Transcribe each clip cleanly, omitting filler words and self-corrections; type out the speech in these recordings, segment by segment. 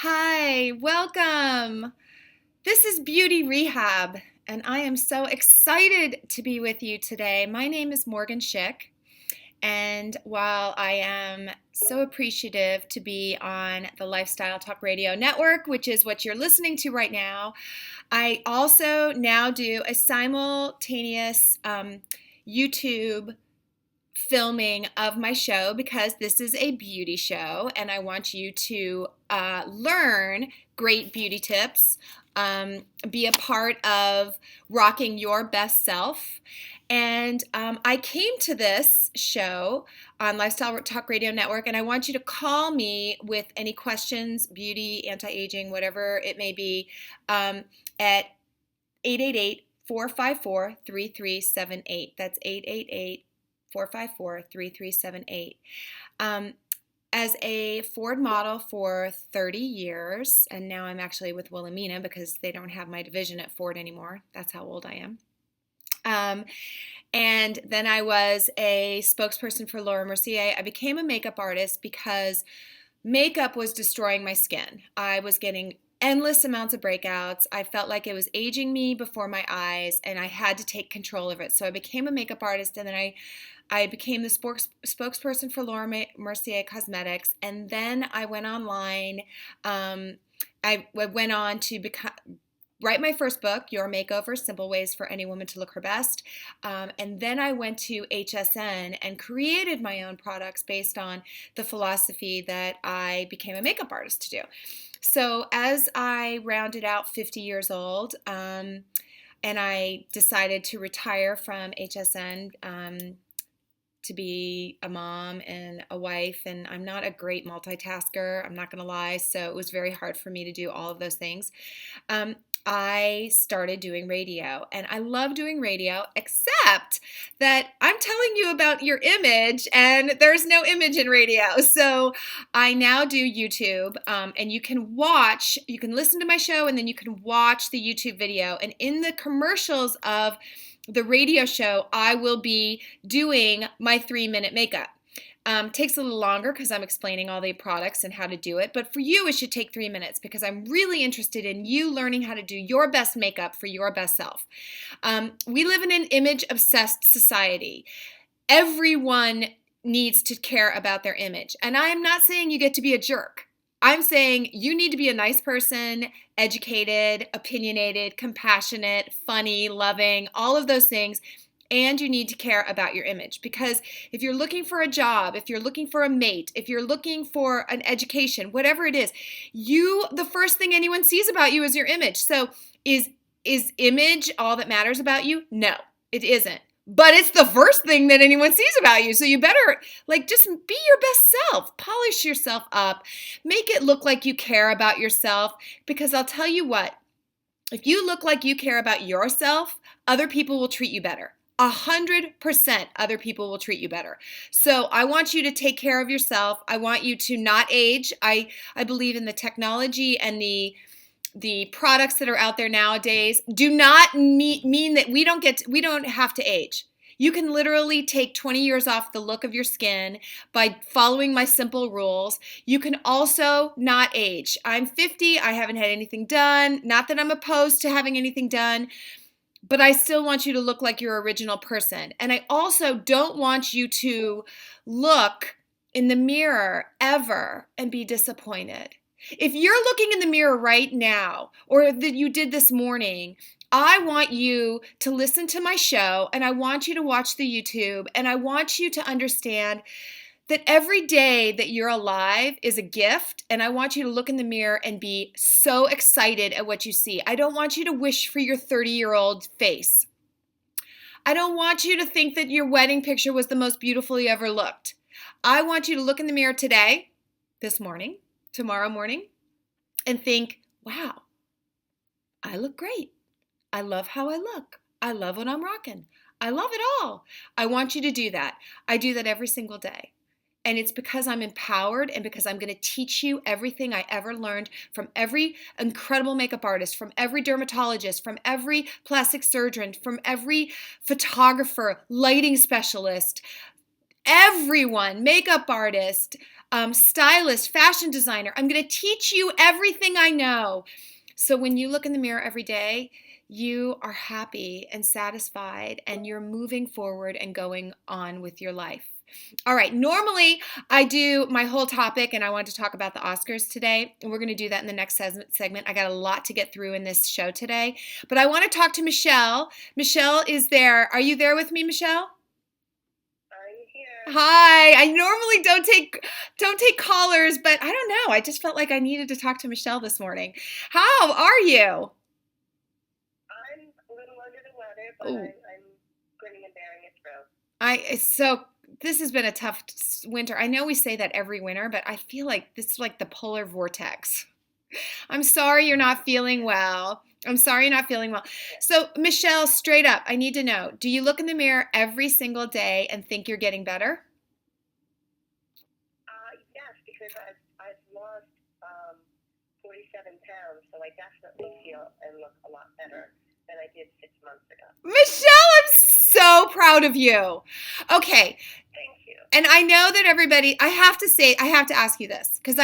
Hi, welcome. This is Beauty Rehab, and I am so excited to be with you today. My name is Morgen Schick, and while I am so appreciative to be on the Lifestyle Talk Radio Network, which is what you're listening to right now, I also now do a simultaneous YouTube filming of my show because this is a beauty show and I want you to learn great beauty tips, be a part of rocking your best self. And I came to this show on Lifestyle Talk Radio Network, and I want you to call me with any questions, beauty, anti-aging, whatever it may be, at 888-454-3378. That's 888-454-3378. As a Ford model for 30 years, and now I'm actually with Wilhelmina because they don't have my division at Ford anymore. That's how old I am. And then I was a spokesperson for Laura Mercier. I became a makeup artist because makeup was destroying my skin. I was getting endless amounts of breakouts. I felt like it was aging me before my eyes, and I had to take control of it. So I became a makeup artist, and then I became the spokesperson for Laura Mercier Cosmetics, and then I went online. I went on to write my first book, Your Makeover, Simple Ways for Any Woman to Look Her Best. And then I went to HSN and created my own products based on the philosophy that I became a makeup artist to do. So as I rounded out 50 years old, and I decided to retire from HSN, to be a mom and a wife, and I'm not a great multitasker, I'm not going to lie, so it was very hard for me to do all of those things. I started doing radio, and I love doing radio, except that I'm telling you about your image, and there's no image in radio. So I now do YouTube, and you can listen to my show, and then you can watch the YouTube video. And in the commercials of the radio show, I will be doing my 3-minute makeup. Takes a little longer because I'm explaining all the products and how to do it. But for you, it should take 3 minutes because I'm really interested in you learning how to do your best makeup for your best self. We live in an image-obsessed society. Everyone needs to care about their image. And I am not saying you get to be a jerk. I'm saying you need to be a nice person, educated, opinionated, compassionate, funny, loving, all of those things. And you need to care about your image, because if you're looking for a job, if you're looking for a mate, if you're looking for an education, whatever it is, the first thing anyone sees about you is your image. So is image all that matters about you? No, it isn't. But it's the first thing that anyone sees about you. So you better just be your best self, polish yourself up, make it look like you care about yourself, because I'll tell you what, if you look like you care about yourself, other people will treat you better. 100% other people will treat you better. So I want you to take care of yourself. I want you to not age. I believe in the technology and the products that are out there nowadays do not mean that we don't have to age. You can literally take 20 years off the look of your skin by following my simple rules. You can also not age. I'm 50. I haven't had anything done. Not that I'm opposed to having anything done, but I still want you to look like your original person. And I also don't want you to look in the mirror ever and be disappointed. If you're looking in the mirror right now, or that you did this morning, I want you to listen to my show, and I want you to watch the YouTube, and I want you to understand that every day that you're alive is a gift, and I want you to look in the mirror and be so excited at what you see. I don't want you to wish for your 30-year-old face. I don't want you to think that your wedding picture was the most beautiful you ever looked. I want you to look in the mirror today, this morning, tomorrow morning, and think, wow, I look great. I love how I look. I love what I'm rocking. I love it all. I want you to do that. I do that every single day. And it's because I'm empowered, and because I'm going to teach you everything I ever learned from every incredible makeup artist, from every dermatologist, from every plastic surgeon, from every photographer, lighting specialist, everyone, makeup artist, stylist, fashion designer. I'm going to teach you everything I know. So when you look in the mirror every day, you are happy and satisfied and you're moving forward and going on with your life. All right, normally I do my whole topic and I want to talk about the Oscars today, and we're going to do that in the next segment. I got a lot to get through in this show today, but I want to talk to Michelle. Michelle is there. Are you there with me, Michelle? I'm here. Hi. I normally don't take callers, but I don't know. I just felt like I needed to talk to Michelle this morning. How are you? I'm a little under the weather, but Oh, I'm grinning and bearing it through. so this has been a tough winter. I know we say that every winter, but I feel like this is like the polar vortex. I'm sorry you're not feeling well. I'm sorry you're not feeling well. Yeah. So, Michelle, straight up, I need to know, do you look in the mirror every single day and think you're getting better? Yes, because I've lost 47 pounds, so I definitely feel and look a lot better than I did 6 months ago. Michelle, I'm so proud of you. Okay, Thank you. and I know that everybody, I have to ask you this because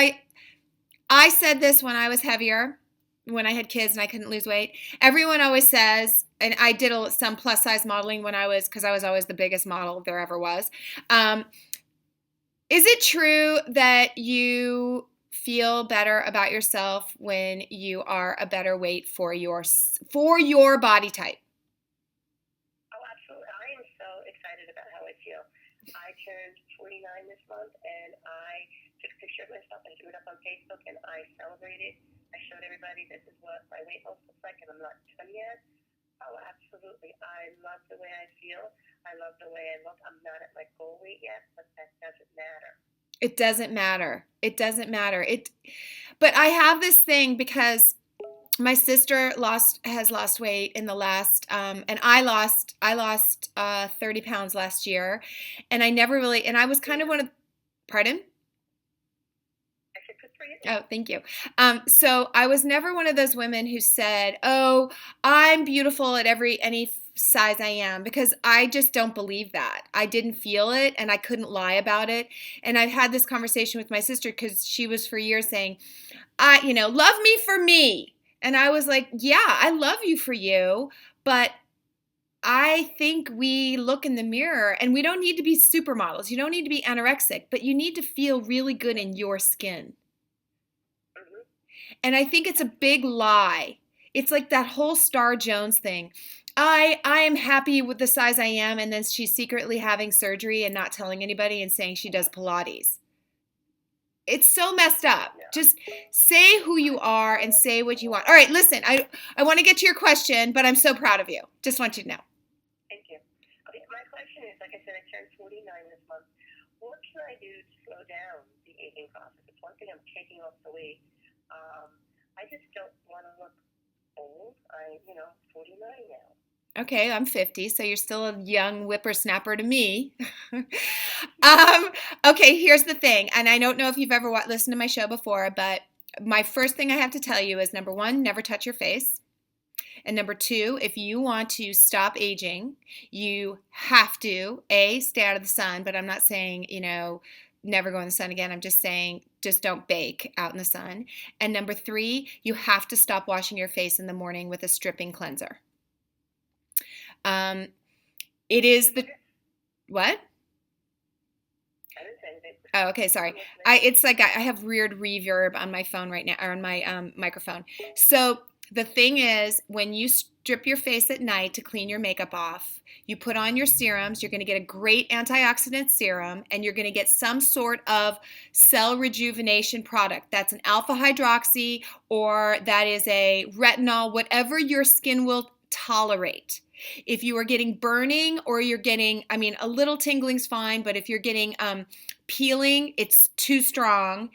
I said this when I was heavier, when I had kids and I couldn't lose weight. Everyone always says, and I did some plus size modeling when because I was always the biggest model there ever was. Um, is it true that you feel better about yourself when you are a better weight for your body type? Oh, absolutely. I am so excited about how I feel. I turned 49 this month, and I took a picture of myself and threw it up on Facebook, and I celebrated. I showed everybody this is what my weight loss looks like, and I'm not done yet. Oh, absolutely. I love the way I feel. I love the way I look. I'm not at my goal weight yet, but that doesn't matter. It doesn't matter. It doesn't matter. But I have this thing because my sister has lost weight in the last and I lost 30 pounds last year, and I never really, and I was kind of one of, pardon. I said, good for you. Oh, thank you. So I was never one of those women who said, oh, I'm beautiful at any size I am, because I just don't believe that. I didn't feel it and I couldn't lie about it. And I've had this conversation with my sister because she was for years saying, love me for me. And I was like, yeah, I love you for you, but I think we look in the mirror and we don't need to be supermodels. You don't need to be anorexic, but you need to feel really good in your skin. Mm-hmm. And I think it's a big lie. It's like that whole Star Jones thing. I am happy with the size I am, and then she's secretly having surgery and not telling anybody and saying she does Pilates. It's so messed up. Yeah. Just say who you are and say what you want. All right, listen, I want to get to your question, but I'm so proud of you. Just want you to know. Thank you. Okay, my question is, like I said, I turned 49 this month. What can I do to slow down the aging process? It's one thing I'm taking off the weight. I just don't want to look old. 49 now. Okay, I'm 50, so you're still a young whippersnapper to me. Okay, here's the thing, and I don't know if you've ever listened to my show before, but my first thing I have to tell you is, number one, never touch your face. And number two, if you want to stop aging, you have to, A, stay out of the sun, but I'm not saying, never go in the sun again. I'm just saying, just don't bake out in the sun. And number three, you have to stop washing your face in the morning with a stripping cleanser. Um, it is the, Okay. what? I didn't say anything. Oh, okay, sorry. It's like I have weird reverb on my phone right now, or on my microphone. So the thing is, when you strip your face at night to clean your makeup off, you put on your serums. You're going to get a great antioxidant serum, and you're going to get some sort of cell rejuvenation product. That's an alpha hydroxy, or that is a retinol, whatever your skin will tolerate. If you are getting burning, or you're getting, a little tingling's fine, but if you're getting peeling, it's too strong.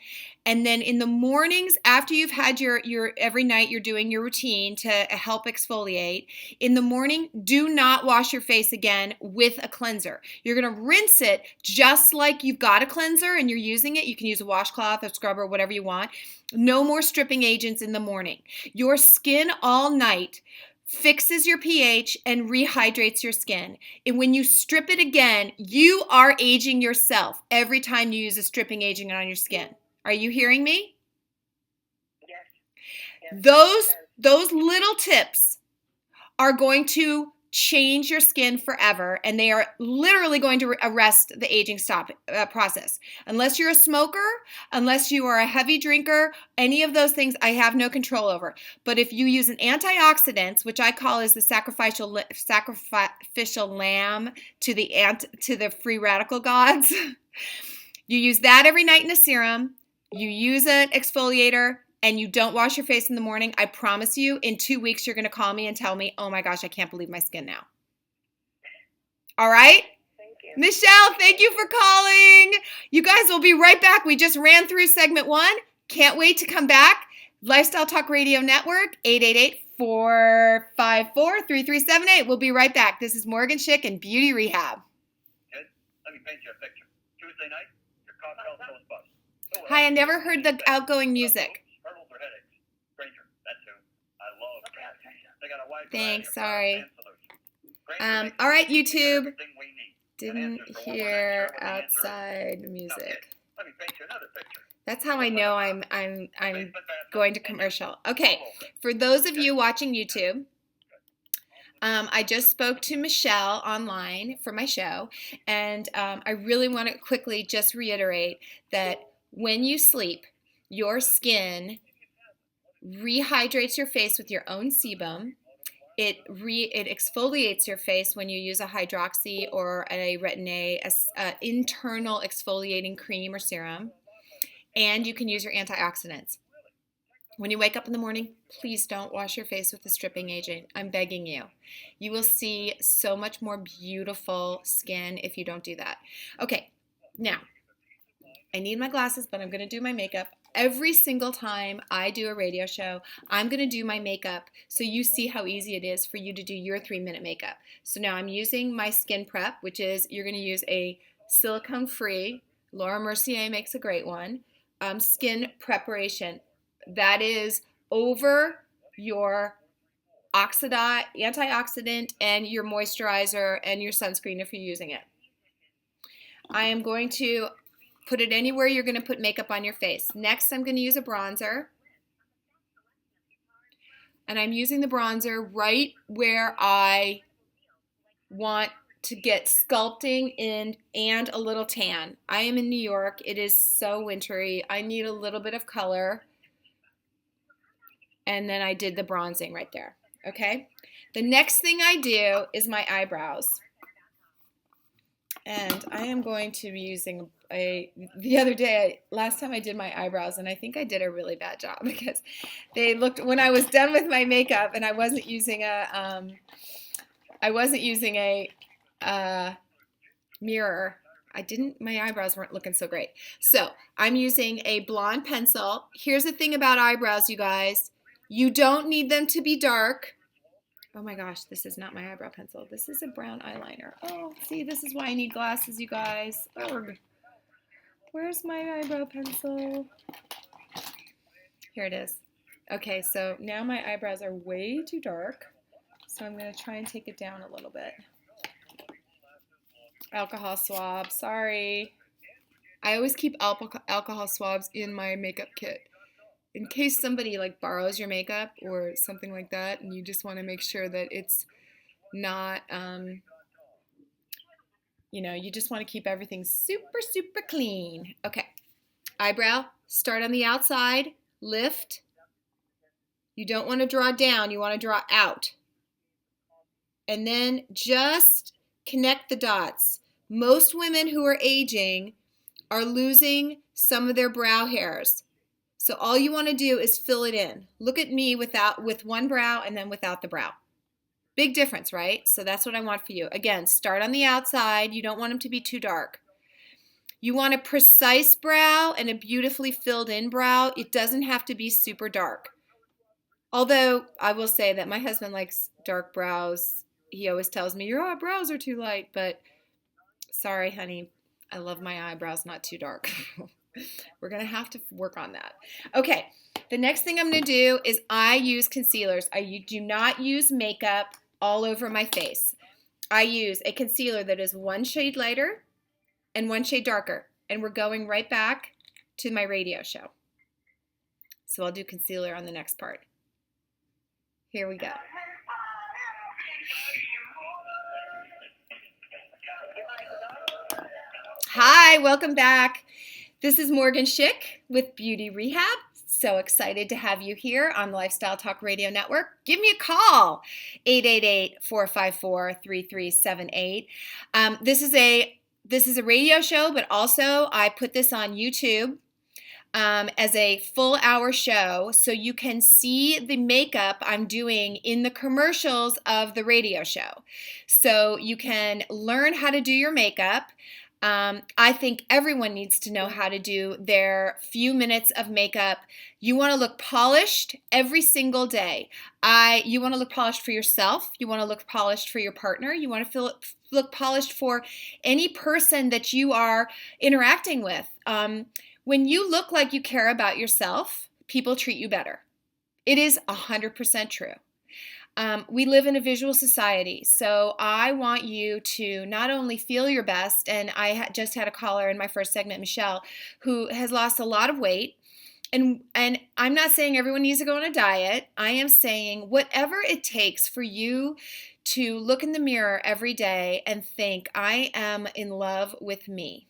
And then in the mornings, after you've had your every night you're doing your routine to help exfoliate, in the morning, do not wash your face again with a cleanser. You're going to rinse it just like you've got a cleanser and you're using it. You can use a washcloth, a scrubber, whatever you want. No more stripping agents in the morning. Your skin all night fixes your pH, and rehydrates your skin. And when you strip it again, you are aging yourself every time you use a stripping agent on your skin. Are you hearing me? Yes. Yes. Those little tips are going to change your skin forever, and they are literally going to arrest the aging process. Unless you're a smoker, unless you are a heavy drinker, any of those things I have no control over. But if you use an antioxidant, which I call is the sacrificial lamb to the free radical gods, you use that every night in a serum, you use an exfoliator, and you don't wash your face in the morning, I promise you, in 2 weeks, you're going to call me and tell me, oh my gosh, I can't believe my skin now. All right? Thank you. Michelle, thank you for calling. You guys will be right back. We just ran through segment 1. Can't wait to come back. Lifestyle Talk Radio Network, 888-454-3378. We'll be right back. This is Morgen Schick and Beauty Rehab. Good. Let me paint you a picture. Tuesday night, your cocktail fills bus. Hi, I never heard the outgoing music. Hurdles or headaches. Granger, that's who. I love Granger. They got a wide Thanks, variety of sorry. Granger All right, YouTube. everything we need. Didn't hear outside music. Okay, let me paint you another picture. That's how I know I'm going to commercial. Okay, for those of you watching YouTube, I just spoke to Michelle online for my show, and I really want to quickly just reiterate that when you sleep, your skin rehydrates your face with your own sebum. It exfoliates your face when you use a hydroxy or a retin-A, internal exfoliating cream or serum, and you can use your antioxidants. When you wake up in the morning, please don't wash your face with a stripping agent. I'm begging you. You will see so much more beautiful skin if you don't do that. Okay, now, I need my glasses, but I'm going to do my makeup. Every single time I do a radio show, I'm going to do my makeup so you see how easy it is for you to do your 3-minute makeup. So now I'm using my skin prep, which is you're going to use a silicone-free, Laura Mercier makes a great one, skin preparation. That is over your antioxidant and your moisturizer and your sunscreen if you're using it. I am going to put it anywhere you're going to put makeup on your face. Next, I'm going to use a bronzer. And I'm using the bronzer right where I want to get sculpting and a little tan. I am in New York. It is so wintry. I need a little bit of color. And then I did the bronzing right there. Okay? The next thing I do is my eyebrows. And I am going to be using last time I did my eyebrows, and I think I did a really bad job because they looked, when I was done with my makeup and I wasn't using a mirror, my eyebrows weren't looking so great. So I'm using a blonde pencil. Here's the thing about eyebrows, you guys. You don't need them to be dark. Oh my gosh, this is not my eyebrow pencil. This is a brown eyeliner. Oh, see, this is why I need glasses, you guys. Ugh. Where's my eyebrow pencil? Here it is. Okay, so now my eyebrows are way too dark. So I'm going to try and take it down a little bit. Alcohol swab, sorry. I always keep alcohol swabs in my makeup kit. In case somebody borrows your makeup or something like that, and you just want to make sure that it's not, you just want to keep everything super, super clean. Okay, eyebrow, start on the outside, lift. You don't want to draw down, you want to draw out. And then just connect the dots. Most women who are aging are losing some of their brow hairs. So all you want to do is fill it in. Look at me with one brow and then without the brow. Big difference, right? So that's what I want for you. Again, start on the outside. You don't want them to be too dark. You want a precise brow and a beautifully filled in brow. It doesn't have to be super dark. Although I will say that my husband likes dark brows. He always tells me, your brows are too light. But sorry, honey. I love my eyebrows not too dark. We're going to have to work on that. Okay, The next thing I'm going to do is I use concealers. I do not use makeup all over my face. I use a concealer that is one shade lighter and one shade darker. And we're going right back to my radio show. So I'll do concealer on the next part. Here we go. Hi, welcome back. This is Morgen Schick with Beauty Rehab. So excited to have you here on the Lifestyle Talk Radio Network. Give me a call, 888-454-3378. This is a radio show, but also I put this on YouTube as a full hour show, so you can see the makeup I'm doing in the commercials of the radio show. So you can learn how to do your makeup. I think everyone needs to know how to do their few minutes of makeup. You want to look polished every single day. You want to look polished for yourself. You want to look polished for your partner. You want to look polished for any person that you are interacting with. When you look like you care about yourself, people treat you better. It is 100% true. We live in a visual society, so I want you to not only feel your best, and I just had a caller in my first segment, Michelle, who has lost a lot of weight, and I'm not saying everyone needs to go on a diet. I am saying whatever it takes for you to look in the mirror every day and think, I am in love with me.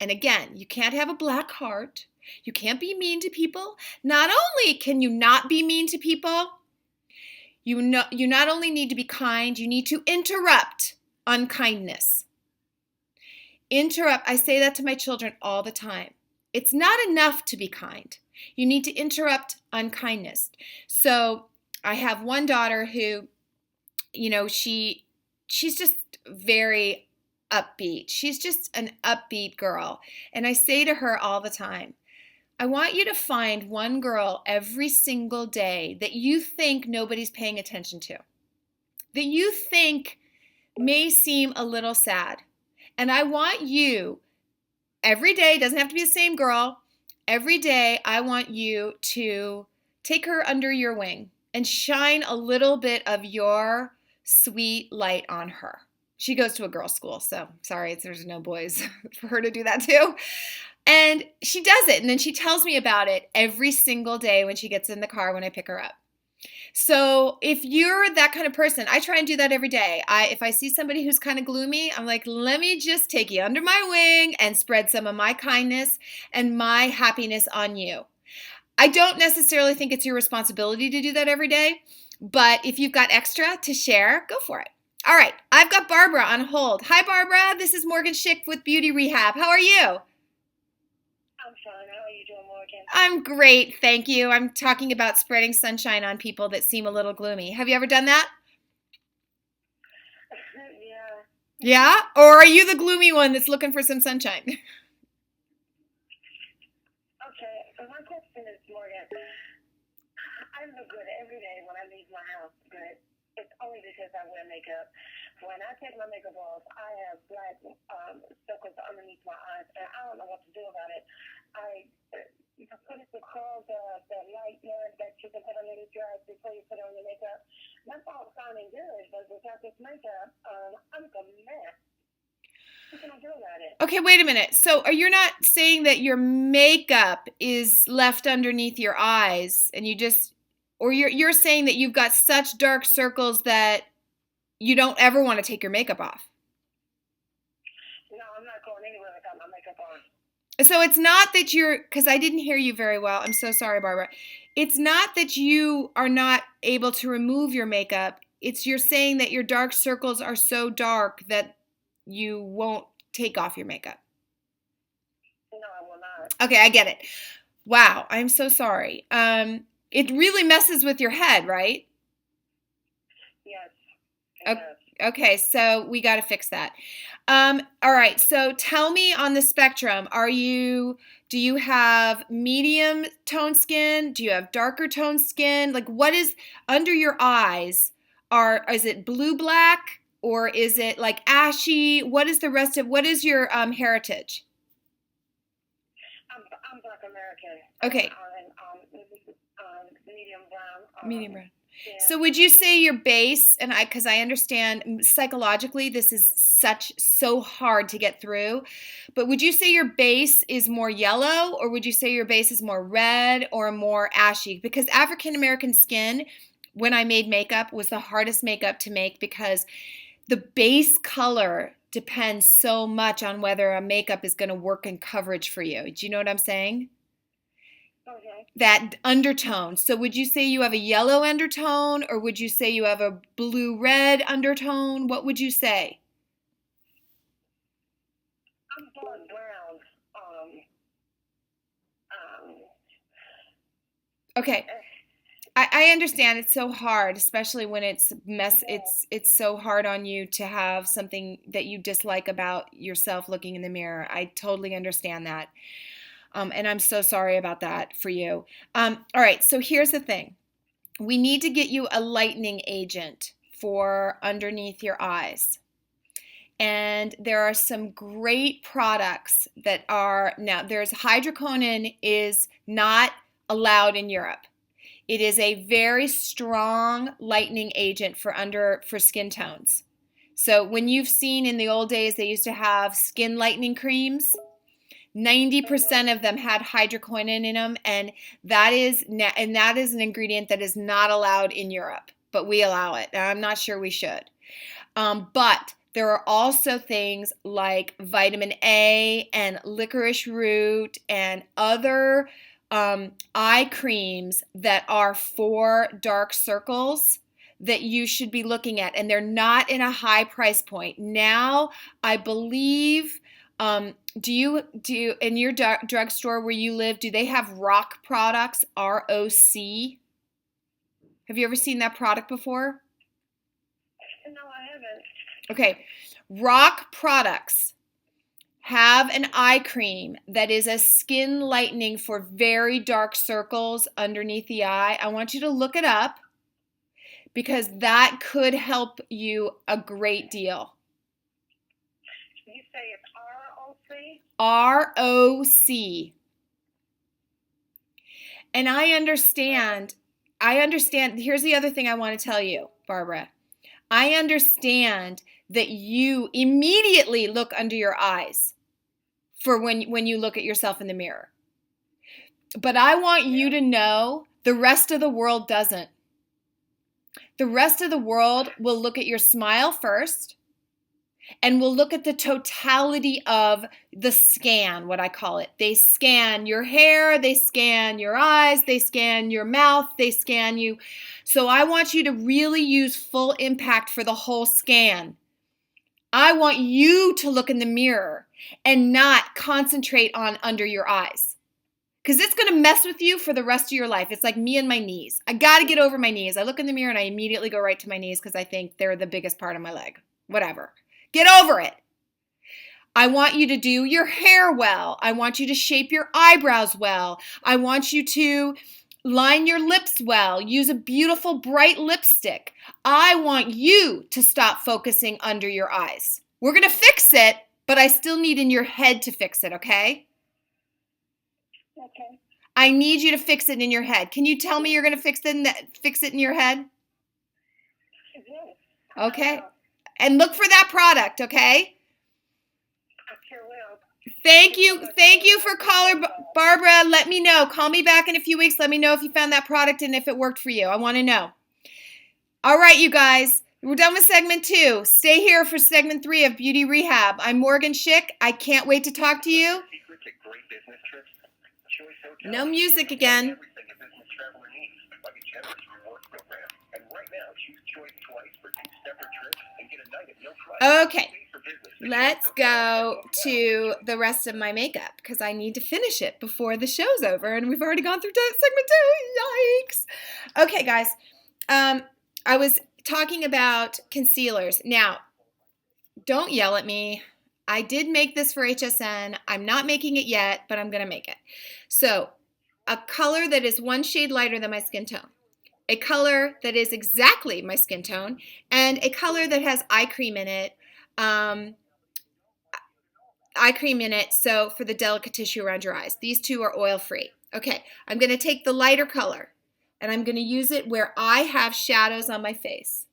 And again, you can't have a black heart. You can't be mean to people. Not only can you not be mean to people, you not only need to be kind, you need to interrupt unkindness. I say that to my children all the time. It's not enough to be kind. You need to interrupt unkindness. So I have one daughter who, she's just very upbeat. She's just an upbeat girl. And I say to her all the time, I want you to find one girl every single day that you think nobody's paying attention to, that you think may seem a little sad. And I want you, every day, doesn't have to be the same girl, every day I want you to take her under your wing and shine a little bit of your sweet light on her. She goes to a girls' school, so sorry, there's no boys for her to do that too. And she does it, and then she tells me about it every single day when she gets in the car when I pick her up. So if you're that kind of person, I try and do that every day. If I see somebody who's kind of gloomy, I'm like, let me just take you under my wing and spread some of my kindness and my happiness on you. I don't necessarily think it's your responsibility to do that every day, but if you've got extra to share, go for it. All right, I've got Barbara on hold. Hi, Barbara. This is Morgen Schick with Beauty Rehab. How are you? I'm fine. How are you doing, Morgan? I'm great, thank you. I'm talking about spreading sunshine on people that seem a little gloomy. Have you ever done that? Yeah. Yeah? Or are you the gloomy one that's looking for some sunshine? Okay, so my question is, Morgan, I look good every day when I leave my house, but it's only because I wear makeup. When I take my makeup off, I have black circles underneath my eyes, and I don't know what to do about it. You can put it to curl the light that you can put underneath your eyes before you put on your makeup. That's all sounding good, but without this makeup, I'm a mess. What can I do about it? Okay, wait a minute. So you're not saying that your makeup is left underneath your eyes, and you're saying that you've got such dark circles that you don't ever want to take your makeup off? No, I'm not going anywhere without my makeup on. So it's not that because I didn't hear you very well. I'm so sorry, Barbara. It's not that you are not able to remove your makeup. You're saying that your dark circles are so dark that you won't take off your makeup. No, I will not. Okay, I get it. Wow, I'm so sorry. It really messes with your head, right? Yes. Okay, so we got to fix that. All right, so tell me on the spectrum, do you have medium tone skin? Do you have darker tone skin? Like, what is under your eyes? Is it blue-black, or is it like ashy? What is your heritage? I'm Black American. Okay. And medium brown. Medium brown. Yeah. So would you say your base, and because I understand psychologically this is so hard to get through, but would you say your base is more yellow, or would you say your base is more red or more ashy? Because African American skin, when I made makeup, was the hardest makeup to make because the base color depends so much on whether a makeup is going to work in coverage for you. Do you know what I'm saying? Okay. That undertone. So would you say you have a yellow undertone, or would you say you have a blue-red undertone? What would you say? I'm blonde brown. Okay. I understand it's so hard, especially when it's it's so hard on you to have something that you dislike about yourself looking in the mirror. I totally understand that. And I'm so sorry about that for you. All right, so here's the thing. We need to get you a lightening agent for underneath your eyes. And there are some great products that are now, there's hydroquinone is not allowed in Europe. It is a very strong lightening agent for skin tones. So when you've seen in the old days they used to have skin lightening creams, 90% of them had hydroquinone in them, and that is an ingredient that is not allowed in Europe, but we allow it. And I'm not sure we should. But there are also things like vitamin A and licorice root and other eye creams that are for dark circles that you should be looking at, and they're not in a high price point. Now, I believe, do you in your drugstore where you live, do they have ROC products, ROC? Have you ever seen that product before? No, I haven't. Okay, ROC products have an eye cream that is a skin lightening for very dark circles underneath the eye. I want you to look it up because that could help you a great deal. You say it's ROC? ROC. And I understand. Here's the other thing I want to tell you, Barbara. I understand that you immediately look under your eyes for when you look at yourself in the mirror. But I want you to know the rest of the world doesn't. The rest of the world will look at your smile first, and will look at the totality of the scan, what I call it. They scan your hair, they scan your eyes, they scan your mouth, they scan you. So I want you to really use full impact for the whole scan. I want you to look in the mirror and not concentrate on under your eyes. Because it's going to mess with you for the rest of your life. It's like me and my knees. I got to get over my knees. I look in the mirror and I immediately go right to my knees because I think they're the biggest part of my leg. Whatever. Get over it. I want you to do your hair well. I want you to shape your eyebrows well. I want you to line your lips well. Use a beautiful bright lipstick. I want you to stop focusing under your eyes. We're going to fix it, but I still need in your head to fix it, okay? Okay. I need you to fix it in your head. Can you tell me you're going to fix it in your head? Yes. Okay. And look for that product, okay? I sure will. Thank you for caller Barbara. Let me know. Call me back in a few weeks. Let me know if you found that product and if it worked for you. I want to know. All right, you guys. We're done with segment 2. Stay here for segment 3 of Beauty Rehab. I'm Morgen Schick. I can't wait to talk to you. Secret to great business trips? Choice Hotel. No music again. Everything a business traveler needs, like a generous rewards program. And right now, choose Choice twice for 2 separate trips and get a night at no price. Okay. Let's go to the rest of my makeup because I need to finish it before the show's over, and we've already gone through segment 2. Yikes. Okay, guys. I was talking about concealers. Now, don't yell at me. I did make this for HSN. I'm not making it yet, but I'm going to make it. So, a color that is 1 shade lighter than my skin tone, a color that is exactly my skin tone, and a color that has eye cream in it. So for the delicate tissue around your eyes. These 2 are oil-free. Okay, I'm going to take the lighter color and I'm going to use it where I have shadows on my face.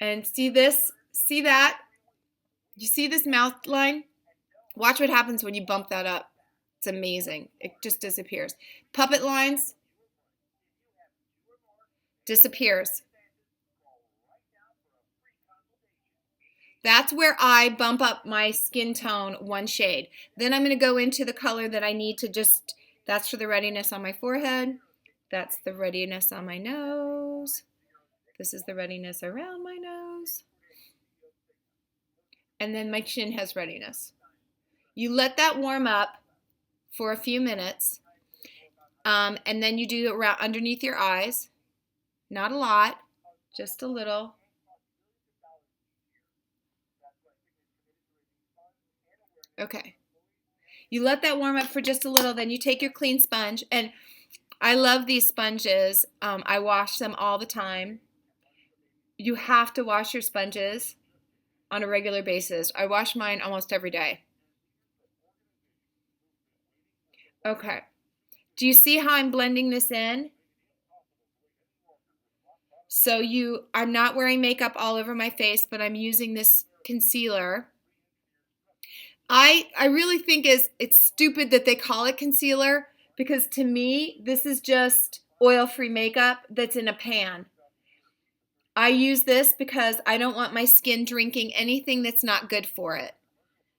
And see this? See that? You see this mouth line? Watch what happens when you bump that up. It's amazing. It just disappears. Puppet lines, disappears. That's where I bump up my skin tone one shade. Then I'm going to go into the color that I need to just, that's for the readiness on my forehead. That's the readiness on my nose. This is the readiness around my nose. And then my chin has readiness. You let that warm up for a few minutes. And then you do it around underneath your eyes. Not a lot, just a little. Okay. You let that warm up for just a little, then you take your clean sponge, and I love these sponges. I wash them all the time. You have to wash your sponges on a regular basis. I wash mine almost every day. Okay. Do you see how I'm blending this in? So I'm not wearing makeup all over my face, but I'm using this concealer. I really think it's stupid that they call it concealer, because to me, this is just oil-free makeup that's in a pan. I use this because I don't want my skin drinking anything that's not good for it.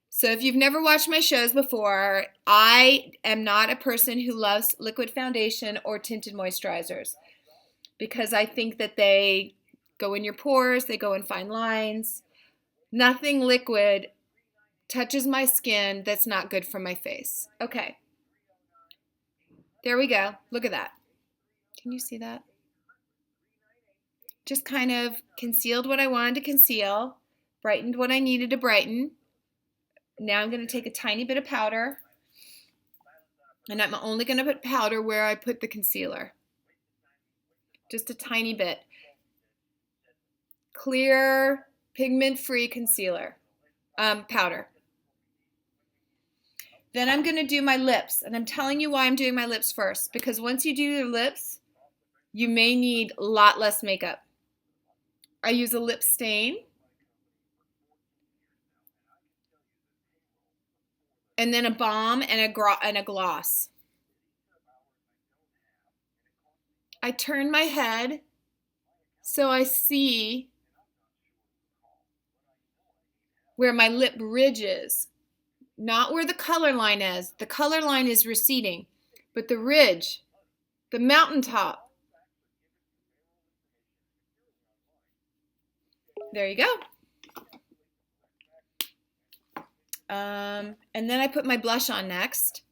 So if you've never watched my shows before, I am not a person who loves liquid foundation or tinted moisturizers, because I think that they go in your pores, they go in fine lines. Nothing liquid touches my skin that's not good for my face. Okay. There we go. Look at that. Can you see that? Just kind of concealed what I wanted to conceal, brightened what I needed to brighten. Now I'm going to take a tiny bit of powder, and I'm only going to put powder where I put the concealer. Just a tiny bit. Clear, pigment-free concealer, powder. Then I'm going to do my lips, and I'm telling you why I'm doing my lips first, because once you do your lips, you may need a lot less makeup. I use a lip stain, and then a balm and a gloss. I turn my head so I see where my lip ridge is. Not where the color line is. The color line is receding, but the ridge, the mountaintop. There you go. And then I put my blush on next,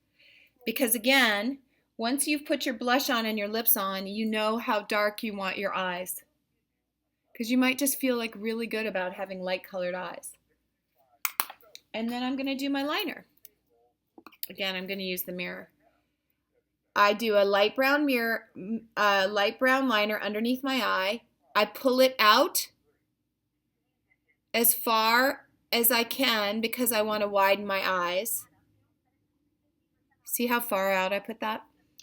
because again, once you've put your blush on and your lips on, you know how dark you want your eyes, because you might just feel like really good about having light colored eyes. And then I'm going to do my liner. Again, I'm going to use the mirror. I do a light brown liner underneath my eye. I pull it out as far as I can because I want to widen my eyes. See how far out I put that?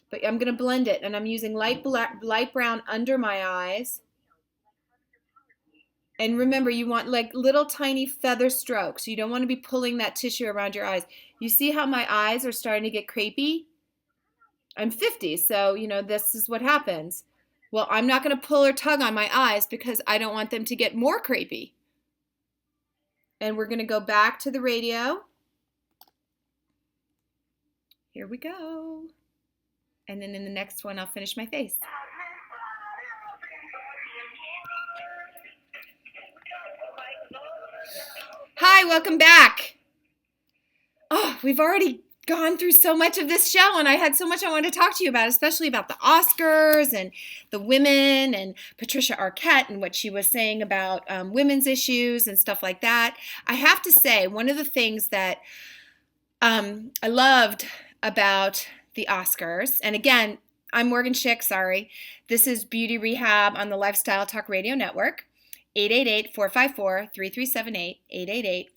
But I'm going to blend it, and I'm using light brown under my eyes. And remember, you want like little tiny feather strokes. You don't want to be pulling that tissue around your eyes. You see how my eyes are starting to get crepey? I'm 50, so this is what happens. Well, I'm not going to pull or tug on my eyes because I don't want them to get more crepey. And we're going to go back to the radio. Here we go. And then in the next one, I'll finish my face. Hi, welcome back. Oh, we've already gone through so much of this show, and I had so much I wanted to talk to you about, especially about the Oscars and the women and Patricia Arquette and what she was saying about women's issues and stuff like that. I have to say, one of the things that I loved about the Oscars, and again, I'm Morgen Schick, sorry. This is Beauty Rehab on the Lifestyle Talk Radio Network. 888-454-3378,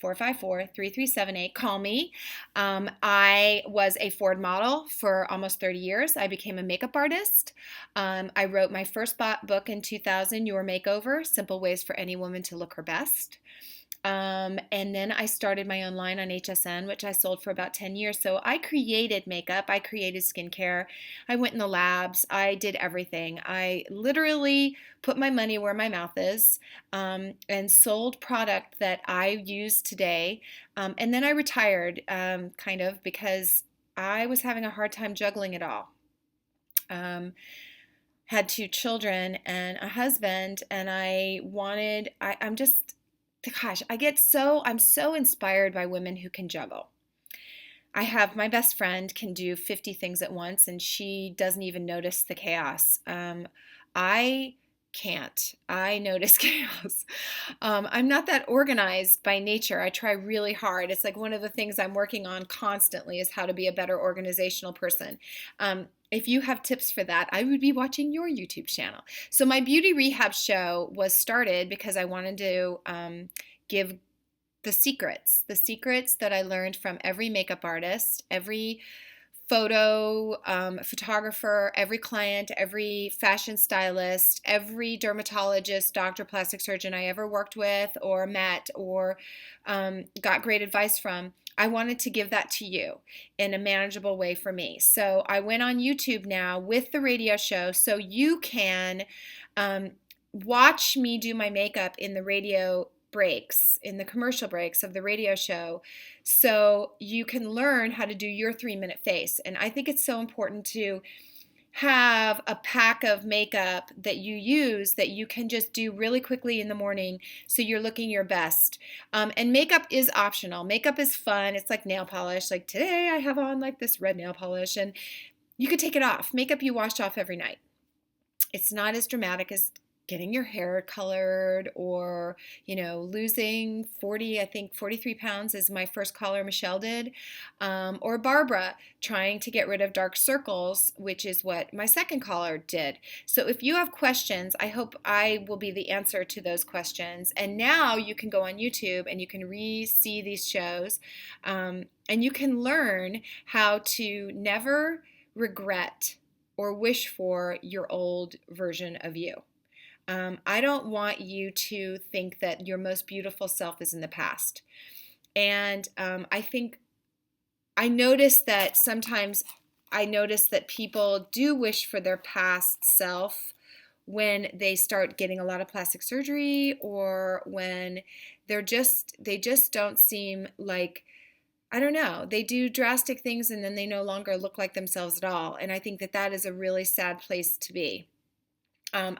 888-454-3378. Call me. I was a Ford model for almost 30 years. I became a makeup artist. I wrote my first book in 2000, Your Makeover, Simple Ways for Any Woman to Look Her Best. And then I started my own line on HSN, which I sold for about 10 years. So I created makeup, I created skincare, I went in the labs, I did everything. I literally put my money where my mouth is, and sold product that I use today. And then I retired, kind of, because I was having a hard time juggling it all. Had two children and a husband, and I'm just, gosh, I'm so inspired by women who can juggle. I have my best friend can do 50 things at once, and she doesn't even notice the chaos. I can't. I notice chaos. I'm not that organized by nature. I try really hard. It's like one of the things I'm working on constantly is how to be a better organizational person. If you have tips for that, I would be watching your YouTube channel. So my beauty rehab show was started because I wanted to give the secrets that I learned from every makeup artist, every photographer, every client, every fashion stylist, every dermatologist, doctor, plastic surgeon I ever worked with or met or got great advice from. I wanted to give that to you in a manageable way for me. So I went on YouTube now with the radio show so you can watch me do my makeup in the radio breaks, in the commercial breaks of the radio show, so you can learn how to do your 3-minute face. And I think it's so important to have a pack of makeup that you use that you can just do really quickly in the morning so you're looking your best. And makeup is optional. Makeup is fun. It's like nail polish. Like today I have on like this red nail polish, and you could take it off. Makeup you wash off every night. It's not as dramatic as getting your hair colored or, losing 43 pounds as my first caller, Michelle, did. Or Barbara trying to get rid of dark circles, which is what my second caller did. So if you have questions, I hope I will be the answer to those questions. And now you can go on YouTube and you can re-see these shows, and you can learn how to never regret or wish for your old version of you. I don't want you to think that your most beautiful self is in the past. And I notice that sometimes people do wish for their past self when they start getting a lot of plastic surgery, or when they just don't seem like, I don't know, they do drastic things and then they no longer look like themselves at all. And I think that is a really sad place to be.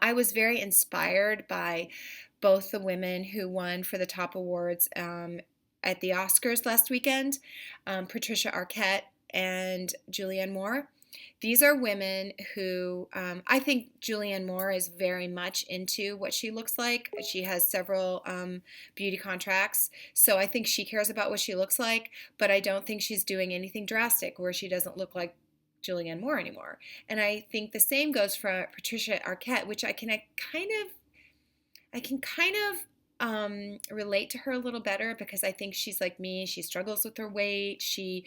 I was very inspired by both the women who won for the top awards at the Oscars last weekend, Patricia Arquette and Julianne Moore. These are women who, I think Julianne Moore is very much into what she looks like. She has several beauty contracts, so I think she cares about what she looks like, but I don't think she's doing anything drastic where she doesn't look like Julianne Moore anymore. And I think the same goes for Patricia Arquette, which I can kind of relate to her a little better, because I think she's like me. She struggles with her weight. She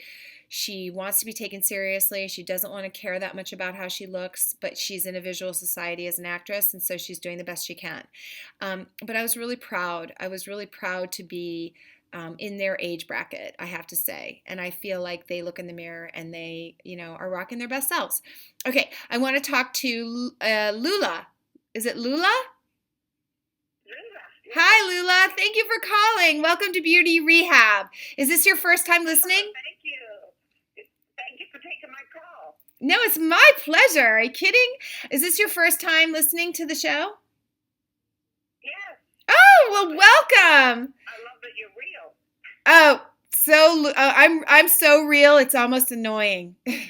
wants to be taken seriously. She doesn't want to care that much about how she looks, but she's in a visual society as an actress, and so she's doing the best she can. But I was really proud. I was really proud to be in their age bracket, I have to say. And I feel like they look in the mirror and they, are rocking their best selves. Okay, I want to talk to Lula. Is it Lula? Lula. Hi, Lula. Thank you for calling. Welcome to Beauty Rehab. Is this your first time listening? Thank you. Thank you for taking my call. No, it's my pleasure. Are you kidding? Is this your first time listening to the show? Yes. Oh, well, welcome. I love that you're real. Oh, I'm so real, it's almost annoying. I don't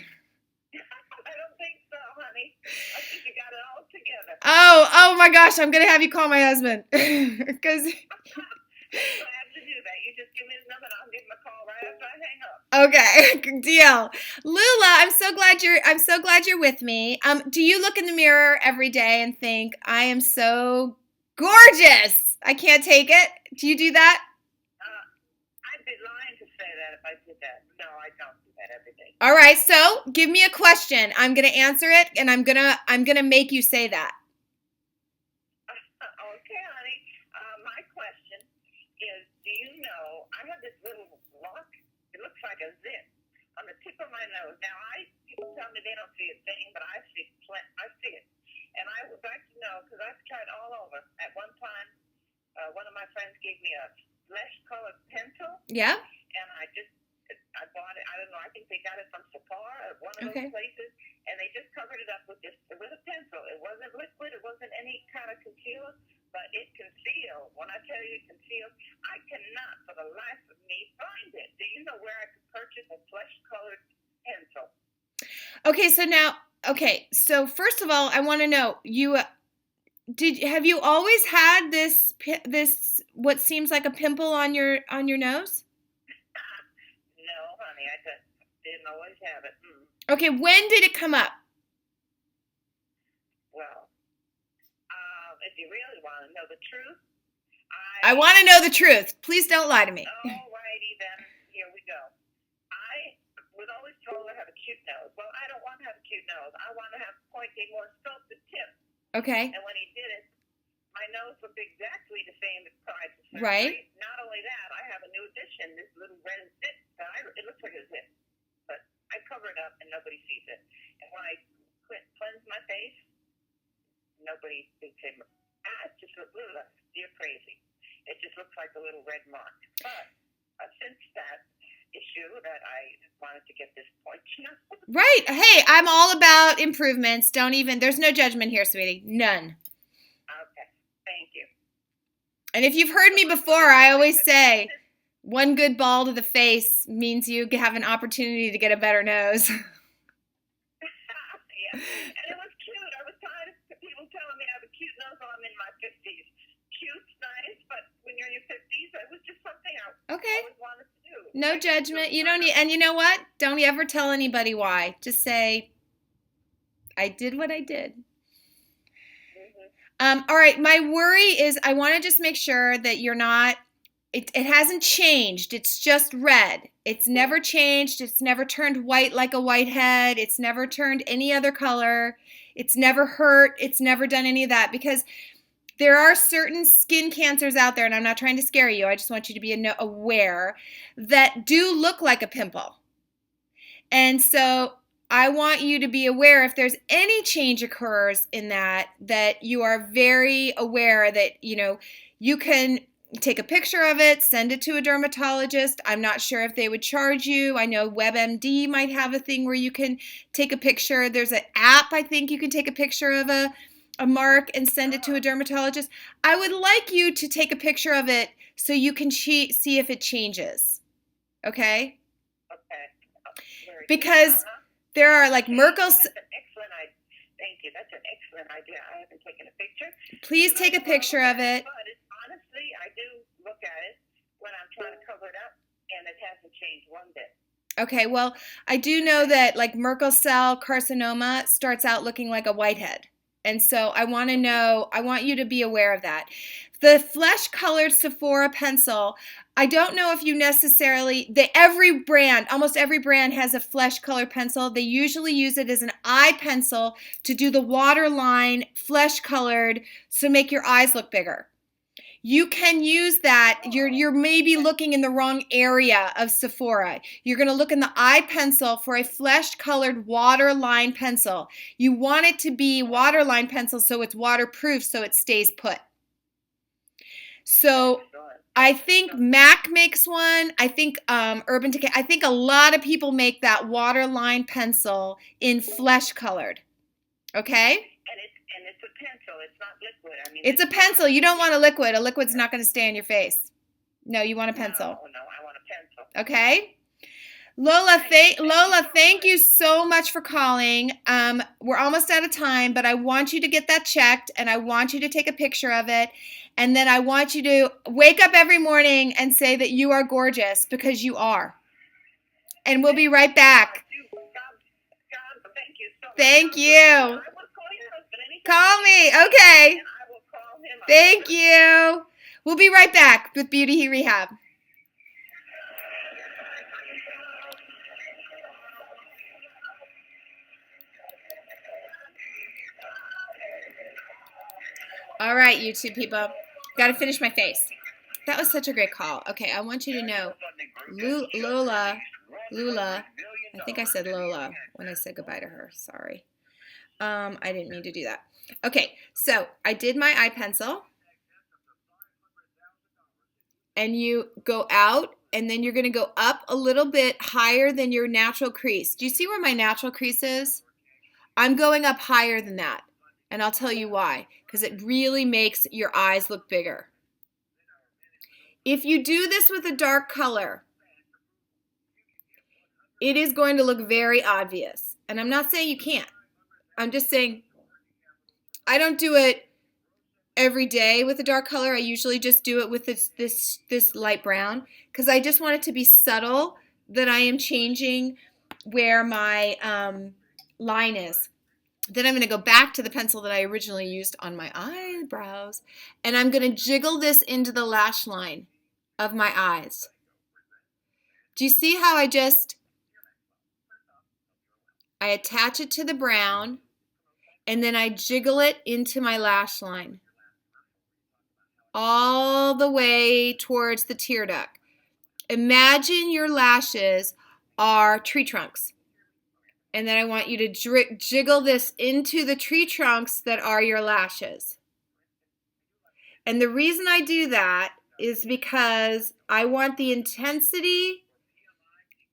think so, honey. I think you got it all together. Oh my gosh, I'm gonna have you call my husband, because. I have to do that. You just give me his number and I'll give him a call right after I hang up. Okay, good deal. Lula, I'm so glad you're with me. Do you look in the mirror every day and think, I am so gorgeous? I can't take it. Do you do that? I'd be lying to say that if I did that. No, I don't do that every day. All right, so give me a question. I'm gonna answer it, and I'm gonna make you say that. Okay, honey. My question is, do you know, I have this little lock. It looks like a zip on the tip of my nose. Now, people tell me they don't see a thing, but I see it. And I would like to know, because I've tried all over. At one time, one of my friends gave me a flesh-colored pencil. Yeah. And I bought it. I don't know. I think they got it from Sephora or one of those places, and they just covered it up with a pencil. It wasn't liquid. It wasn't any kind of concealer, but it concealed. When I tell you it concealed, I cannot for the life of me find it. Do you know where I could purchase a flesh-colored pencil? So first of all, I want to know, have you always had this what seems like a pimple on your nose? No, honey, I just didn't always have it. Okay, when did it come up? Well, if you really want to know the truth, I want to know the truth. Please don't lie to me. All righty then, here we go. I was always told I have a cute nose. Well, I don't want to have a cute nose. I want to have pointy, more sculpted tip. Okay. And when he did it, my nose looked exactly the same as prior to surgery. Right. Not only that, I have a new addition, this little red zip. It looks like a zip, but I cover it up and nobody sees it. And when I cleanse my face, nobody thinks it's just a little, you're crazy. It just looks like a little red mark. But since that issue that I wanted to get this point, Right. Hey, I'm all about improvements. There's no judgment here, sweetie. None. Okay. Thank you. And if you've heard me before, I always say, one good ball to the face means you have an opportunity to get a better nose. Yeah. And it was cute. I was tired of people telling me I have a cute nose while I'm in my 50s. Cute's nice, but when you're in your 50s, it was just something I always wanted to do. No judgment. You don't need, and you know what? Don't ever tell anybody why. Just say, I did what I did. All right. My worry is I want to just make sure that you're not, it hasn't changed. It's just red. It's never changed. It's never turned white like a whitehead. It's never turned any other color. It's never hurt. It's never done any of that, because there are certain skin cancers out there, and I'm not trying to scare you. I just want you to be aware that do look like a pimple. And so I want you to be aware if there's any change occurs in that you are very aware that, you can take a picture of it, send it to a dermatologist. I'm not sure if they would charge you. I know WebMD might have a thing where you can take a picture. There's an app, I think you can take a picture of a mark and send it to a dermatologist. I would like you to take a picture of it so you can see if it changes. Okay? Okay. Because there are like Merkel's. Thank you. That's an excellent idea. I haven't taken a picture. Please take a picture of it. But honestly, I do look at it when I'm trying to cover it up, and it hasn't changed one bit. Okay, well, I do know that like Merkel cell carcinoma starts out looking like a whitehead. And so I want you to be aware of that. The flesh-colored Sephora pencil, I don't know if you necessarily, almost every brand has a flesh-colored pencil. They usually use it as an eye pencil to do the waterline flesh-colored to make your eyes look bigger. You can use that. You're maybe looking in the wrong area of Sephora. You're going to look in the eye pencil for a flesh-colored waterline pencil. You want it to be waterline pencil so it's waterproof, so it stays put. So I think MAC makes one. I think Urban Decay. I think a lot of people make that waterline pencil in flesh-colored. Okay? And it's a pencil. It's not liquid. I mean, it's a pencil. You don't want a liquid. A liquid's not going to stay on your face. No, you want a pencil. No, I want a pencil. Okay? Lola, thank you so much for calling. We're almost out of time, but I want you to get that checked, and I want you to take a picture of it, and then I want you to wake up every morning and say that you are gorgeous, because you are. And we'll be right back. God, thank you so much. Thank you. I will call your husband anytime. Call me. Okay. And I will call him. Thank you. We'll be right back with Beauty Heat Rehab. All right, YouTube people. Got to finish my face. That was such a great call. Okay, I want you to know, Lula, I think I said Lola when I said goodbye to her. Sorry. I didn't mean to do that. Okay, so I did my eye pencil. And you go out, and then you're going to go up a little bit higher than your natural crease. Do you see where my natural crease is? I'm going up higher than that, and I'll tell you why. Because it really makes your eyes look bigger. If you do this with a dark color, it is going to look very obvious. And I'm not saying you can't. I'm just saying I don't do it every day with a dark color. I usually just do it with this light brown because I just want it to be subtle that I am changing where my line is. Then I'm going to go back to the pencil that I originally used on my eyebrows, and I'm going to jiggle this into the lash line of my eyes. Do you see how I attach it to the brown, and then I jiggle it into my lash line all the way towards the tear duct. Imagine your lashes are tree trunks. And then I want you to jiggle this into the tree trunks that are your lashes. And the reason I do that is because I want the intensity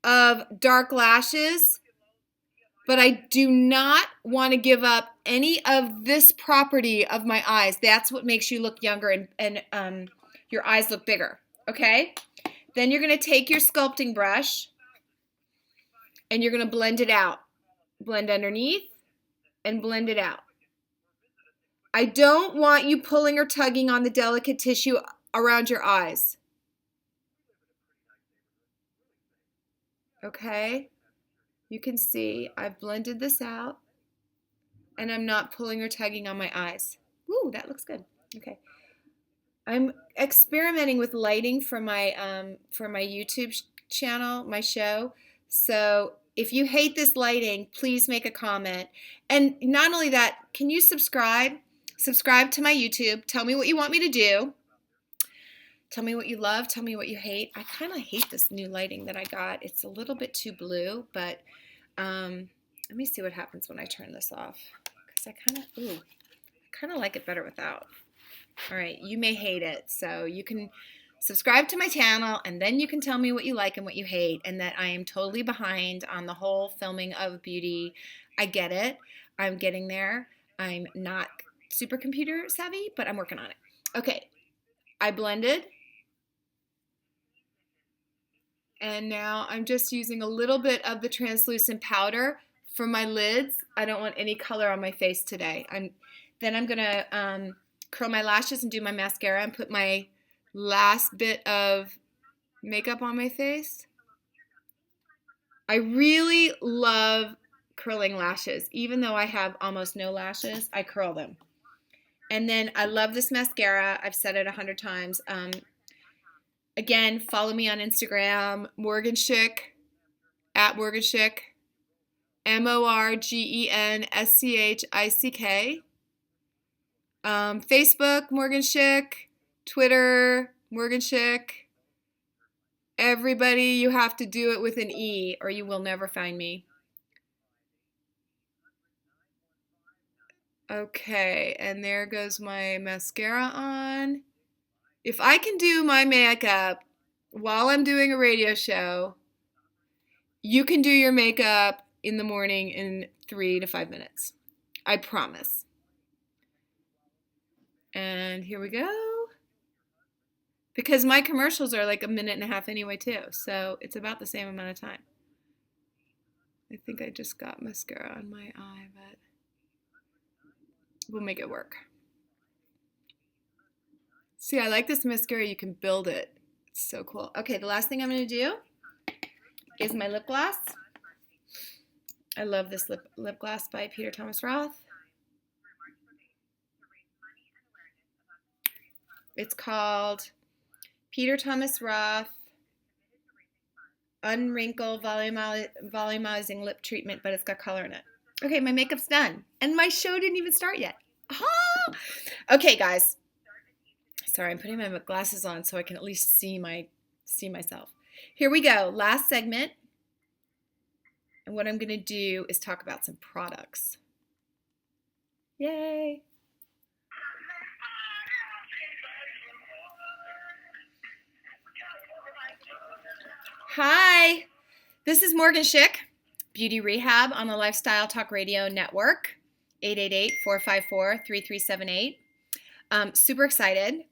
of dark lashes, but I do not want to give up any of this property of my eyes. That's what makes you look younger and your eyes look bigger, okay? Then you're going to take your sculpting brush and you're going to blend it out. Blend underneath and blend it out. I don't want you pulling or tugging on the delicate tissue around your eyes. Okay? You can see I've blended this out and I'm not pulling or tugging on my eyes. Ooh, that looks good. Okay. I'm experimenting with lighting for my YouTube channel, my show. So if you hate this lighting, please make a comment. And not only that, can you subscribe? Subscribe to my YouTube. Tell me what you want me to do. Tell me what you love. Tell me what you hate. I kind of hate this new lighting that I got. It's a little bit too blue, but let me see what happens when I turn this off. Because I kind of like it better without. All right, you may hate it, so you can subscribe to my channel, and then you can tell me what you like and what you hate, and that I am totally behind on the whole filming of beauty. I get it. I'm getting there. I'm not super computer savvy, but I'm working on it. Okay, I blended, and now I'm just using a little bit of the translucent powder for my lids. I don't want any color on my face today. Then I'm going to curl my lashes and do my mascara and put my last bit of makeup on my face. I really love curling lashes. Even though I have almost no lashes, I curl them. And then I love this mascara. I've said it 100 times. Again, follow me on Instagram, Morgen Schick, at Morgen Schick, MorgenSchick. Facebook, Morgen Schick. Twitter, Morgen Schick. Everybody, you have to do it with an E or you will never find me. Okay, and there goes my mascara on. If I can do my makeup while I'm doing a radio show, you can do your makeup in the morning in 3 to 5 minutes. I promise. And here we go. Because my commercials are like 1.5 minutes anyway too, so it's about the same amount of time. I think I just got mascara on my eye, but we'll make it work. See, I like this mascara. You can build it. It's so cool. Okay, the last thing I'm going to do is my lip gloss. I love this lip gloss by Peter Thomas Roth. It's called Peter Thomas Roth Unwrinkle Volumizing Lip Treatment, but it's got color in it. Okay, my makeup's done. And my show didn't even start yet. Oh! Okay, guys. Sorry, I'm putting my glasses on so I can at least see myself. Here we go. Last segment. And what I'm going to do is talk about some products. Yay! Hi, this is Morgen Schick, Beauty Rehab on the Lifestyle Talk Radio Network, 888-454-3378. Super excited.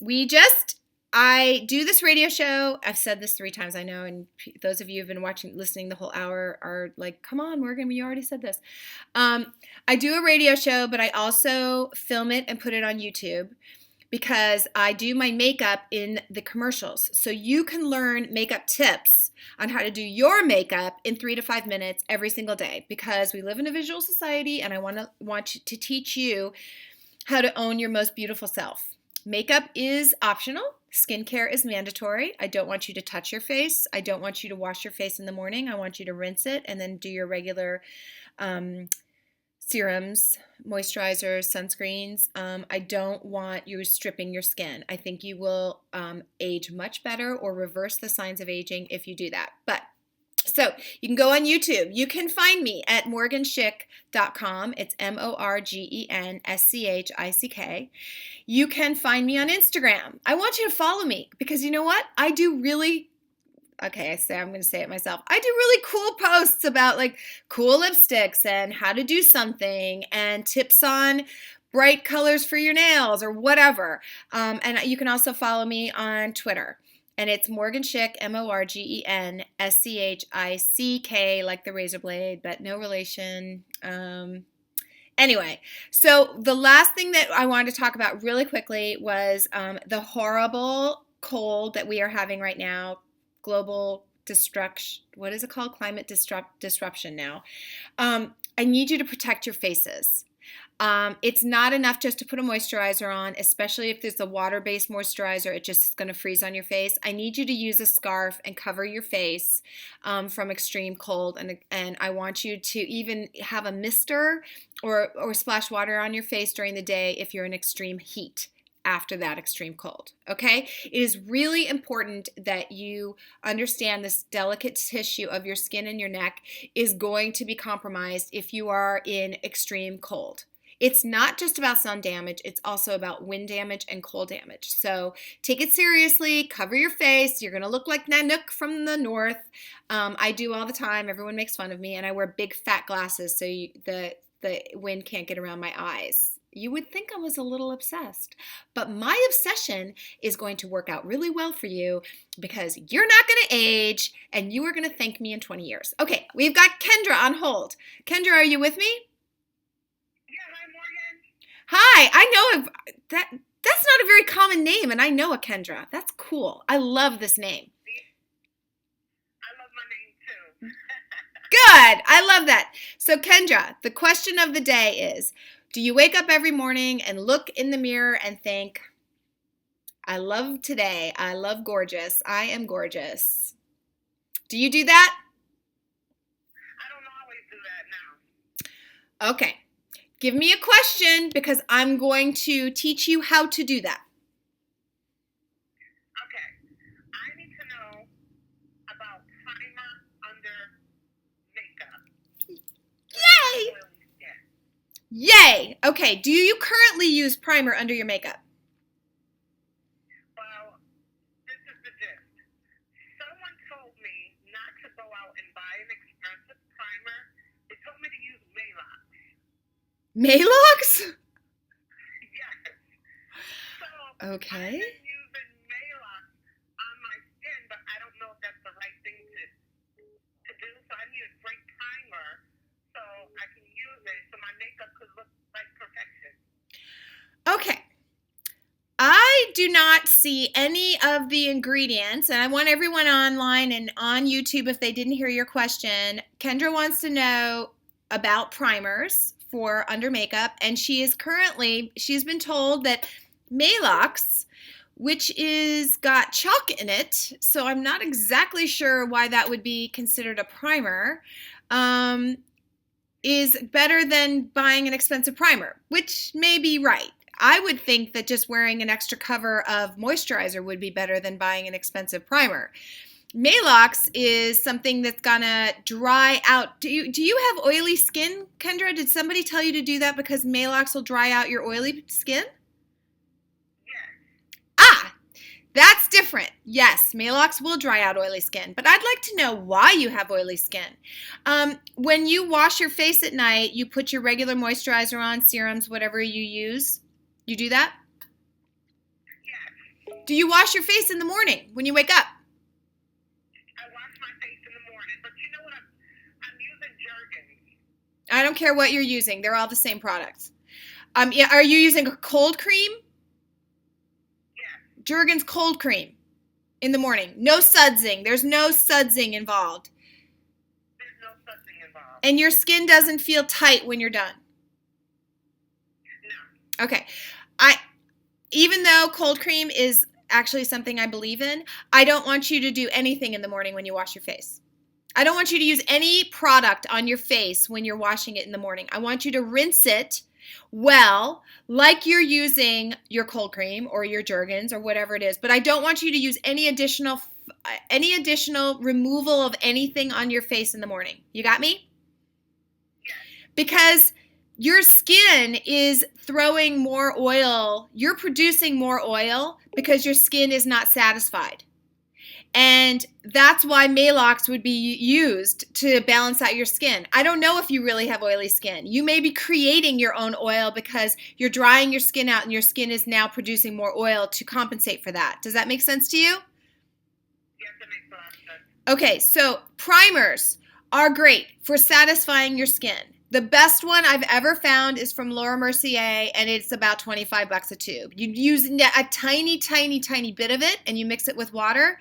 I do this radio show. I've said this 3 times, I know, and those of you who've been listening the whole hour are like, come on, Morgan, we already said this. I do a radio show, but I also film it and put it on YouTube because I do my makeup in the commercials. So you can learn makeup tips on how to do your makeup in 3 to 5 minutes every single day because we live in a visual society and I want to teach you how to own your most beautiful self. Makeup is optional. Skincare is mandatory. I don't want you to touch your face. I don't want you to wash your face in the morning. I want you to rinse it and then do your regular serums, moisturizers, sunscreens. I don't want you stripping your skin. I think you will age much better or reverse the signs of aging if you do that. So you can go on YouTube. You can find me at morgenschick.com. It's MorgenSchick. You can find me on Instagram. I want you to follow me because you know what? I'm going to say it myself. I do really cool posts about like cool lipsticks and how to do something and tips on bright colors for your nails or whatever. And you can also follow me on Twitter. And it's Morgen Schick, MorgenSchick, like the razor blade, but no relation. Anyway, so the last thing that I wanted to talk about really quickly was the horrible cold that we are having right now. Global destruction, what is it called? Climate disruption now. I need you to protect your faces. It's not enough just to put a moisturizer on, especially if there's a water-based moisturizer, it's just going to freeze on your face. I need you to use a scarf and cover your face from extreme cold, and I want you to even have a mister or splash water on your face during the day if you're in extreme heat after that extreme cold, okay? It is really important that you understand this delicate tissue of your skin and your neck is going to be compromised if you are in extreme cold. It's not just about sun damage, it's also about wind damage and cold damage. So take it seriously, cover your face. You're gonna look like Nanook from the north. I do all the time, everyone makes fun of me, and I wear big fat glasses so the wind can't get around my eyes. You would think I was a little obsessed, but my obsession is going to work out really well for you because you're not going to age and you are going to thank me in 20 years. Okay, we've got Kendra on hold. Kendra, are you with me? Yeah, hi, Morgan. Hi, I know that's not a very common name, and I know a Kendra. That's cool. I love this name. I love my name too. Good. I love that. So, Kendra, the question of the day is, do you wake up every morning and look in the mirror and think, I love today, I love gorgeous, I am gorgeous? Do you do that? I don't always do that now. Okay. Give me a question because I'm going to teach you how to do that. Okay. I need to know about primer under makeup. Yay! Yay! Okay, do you currently use primer under your makeup? Well, this is the gist. Someone told me not to go out and buy an expensive primer. They told me to use Maybach. Maybach? Yes. So Okay. I've been using Maybach on my skin, but I don't know if that's the right thing to do. So I need a great primer so I can use it so my makeup could look like perfection. Okay. I do not see any of the ingredients, and I want everyone online and on YouTube, if they didn't hear your question, Kendra wants to know about primers for under makeup, and she's been told that Maybach's which is got chalk in it, so I'm not exactly sure why that would be considered a primer, is better than buying an expensive primer, which may be right. I would think that just wearing an extra cover of moisturizer would be better than buying an expensive primer. Malox is something that's gonna dry out. Do you have oily skin, Kendra? Did somebody tell you to do that because Malox will dry out your oily skin? Yes. Ah, that's different. Yes, Malox will dry out oily skin, but I'd like to know why you have oily skin. When you wash your face at night, you put your regular moisturizer on, serums, whatever you use. You do that? Yes. Do you wash your face in the morning when you wake up? I wash my face in the morning, but you know what? I'm using Jergens. I don't care what you're using. They're all the same products. Yeah, are you using a cold cream? Yes. Jergens cold cream in the morning. No sudsing. There's no sudsing involved. There's no sudsing involved. And your skin doesn't feel tight when you're done. No. Okay. Even though cold cream is actually something I believe in, I don't want you to do anything in the morning when you wash your face. I don't want you to use any product on your face when you're washing it in the morning. I want you to rinse it well, like you're using your cold cream or your Jergens or whatever it is. But I don't want you to use any additional removal of anything on your face in the morning. You got me? Yes. Because your skin is throwing more oil. You're producing more oil because your skin is not satisfied. And that's why Malox would be used to balance out your skin. I don't know if you really have oily skin. You may be creating your own oil because you're drying your skin out and your skin is now producing more oil to compensate for that. Does that make sense to you? Yes, it makes a lot of sense. Okay, so primers are great for satisfying your skin. The best one I've ever found is from Laura Mercier, and it's about $25 a tube. You use a tiny, tiny, tiny bit of it, and you mix it with water.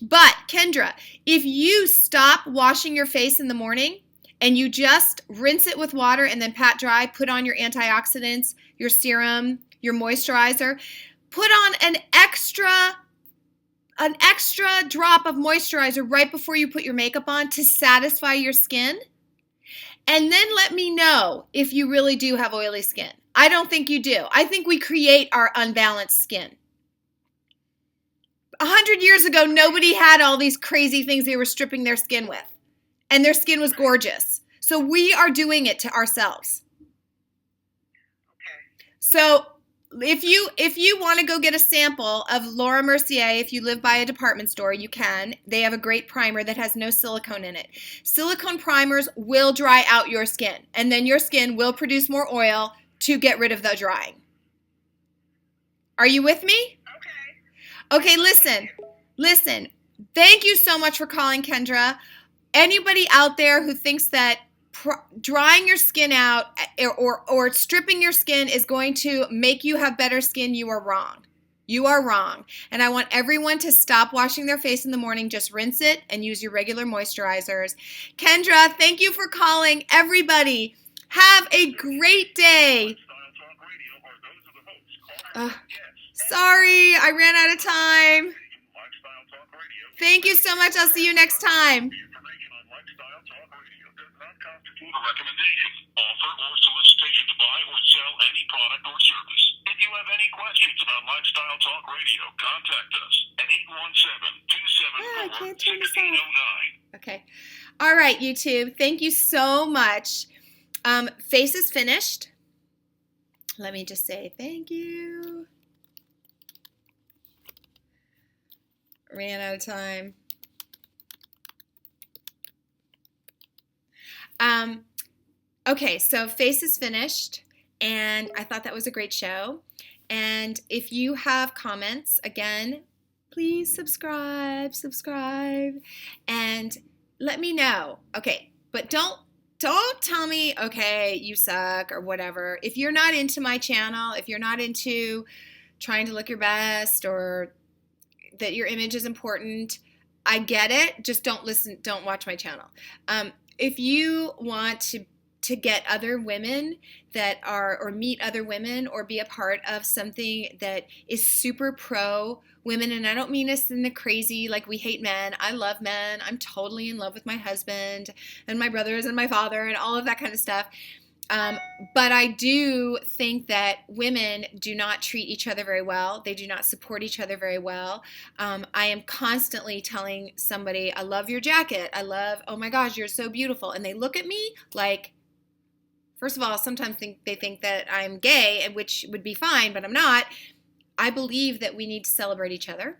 But, Kendra, if you stop washing your face in the morning, and you just rinse it with water and then pat dry, put on your antioxidants, your serum, your moisturizer, put on an extra drop of moisturizer right before you put your makeup on to satisfy your skin. And then let me know if you really do have oily skin. I don't think you do. I think we create our unbalanced skin. 100 years ago, nobody had all these crazy things they were stripping their skin with. And their skin was gorgeous. So we are doing it to ourselves. Okay. So if you want to go get a sample of Laura Mercier, if you live by a department store, you can. They have a great primer that has no silicone in it. Silicone primers will dry out your skin, and then your skin will produce more oil to get rid of the drying. Are you with me? Okay. Okay, listen. Thank you so much for calling, Kendra. Anybody out there who thinks that drying your skin out or stripping your skin is going to make you have better skin, you are wrong. You are wrong. And I want everyone to stop washing their face in the morning. Just rinse it and use your regular moisturizers. Kendra, thank you for calling. Everybody, have a great day. Sorry, I ran out of time. Thank you so much. I'll see you next time. A recommendation, offer, or solicitation to buy or sell any product or service. If you have any questions about Lifestyle Talk Radio, contact us at 817-274-1609. Okay. All right, YouTube. Thank you so much. Face is finished. Let me just say thank you. Ran out of time. Okay, so face is finished, and I thought that was a great show. And if you have comments, again, please subscribe, and let me know. Okay, but don't tell me, okay, you suck or whatever. If you're not into my channel, if you're not into trying to look your best or that your image is important, I get it. Just don't watch my channel. If you want to to get other women that are, or meet other women, or be a part of something that is super pro women. And I don't mean this in the crazy, like we hate men. I love men. I'm totally in love with my husband and my brothers and my father and all of that kind of stuff. But I do think that women do not treat each other very well. They do not support each other very well. I am constantly telling somebody, I love your jacket. Oh my gosh, you're so beautiful. And they look at me like, first of all, sometimes they think that I'm gay, which would be fine, but I'm not. I believe that we need to celebrate each other.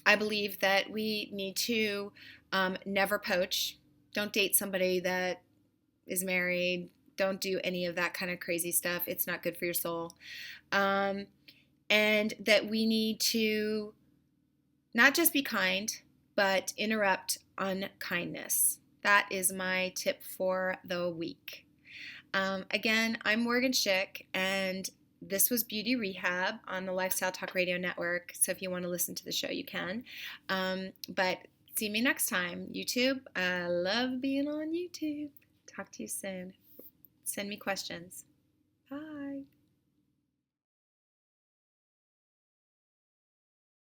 I believe that we need to never poach. Don't date somebody that is married. Don't do any of that kind of crazy stuff. It's not good for your soul. And that we need to not just be kind, but interrupt unkindness. That is my tip for the week. Again, I'm Morgen Schick, and this was Beauty Rehab on the Lifestyle Talk Radio Network. So if you want to listen to the show, you can. But see me next time. YouTube, I love being on YouTube. Talk to you soon. Send me questions. Bye.